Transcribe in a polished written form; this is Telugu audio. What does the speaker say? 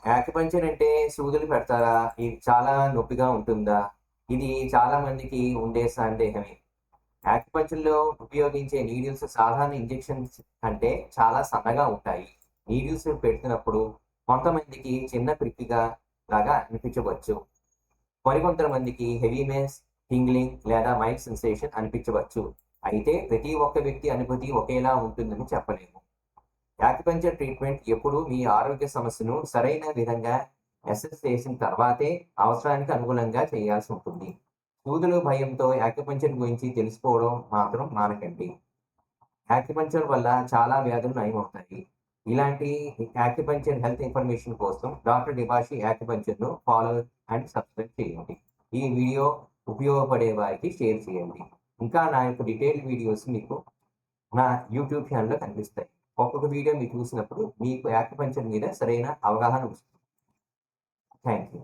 యాక్యుపంక్చర్ అంటే సూదులు పెడతారా? ఇది చాలా నొప్పిగా ఉంటుందా? ఇది చాలా మందికి ఉండే సందేహమే. యాక్యుపంక్చర్‌లో ఉపయోగించే నీడిల్స్ సాధారణ ఇంజెక్షన్స్ కంటే చాలా సన్నగా ఉంటాయి. నీడిల్స్ పెడుతున్నప్పుడు కొంతమందికి చిన్న ప్రిక్కిగా లాగా అనిపించవచ్చు. మరికొంతమందికి హెవీనెస్, టింగ్లింగ్ లేదా మైల్డ్ సెన్సేషన్ అనిపించవచ్చు. అయితే ప్రతి ఒక్క వ్యక్తి అనుభూతి ఒకేలా ఉంటుందని చెప్పలేము. యాక్యుపంక్చర్ ట్రీట్మెంట్ ఎప్పుడూ మీ ఆరోగ్య సమస్యను సరైన విధంగా అసెస్ చేసిన తర్వాతే అవసరానికి అనుగుణంగా చేయాల్సి ఉంటుంది. సూదులు భయంతో యాక్యుపంక్చర్ గురించి తెలుసుకోవడం మాత్రం మానకండి. యాక్యుపంక్చర్ వల్ల చాలా వ్యాధులు నయమవుతాయి. ఇలాంటి యాక్యుపంక్చర్ హెల్త్ ఇన్ఫర్మేషన్ కోసం డాక్టర్ డిబాషి యాక్యుపంక్చర్‌ను ఫాలో అండ్ సబ్స్క్రైబ్ చేయండి. ఈ వీడియో ఉపయోగపడే వారికి షేర్ చేయండి. ఇంకా నా యొక్క డీటెయిల్డ్ వీడియోస్ మీకు నా యూట్యూబ్ ఛానెల్‌లో కనిపిస్తాయి. ఒక్కొక్క వీడియో మీరు చూసినప్పుడు మీకు యాక్యుపంక్చర్ మీద సరైన అవగాహన వస్తుంది. Thank you.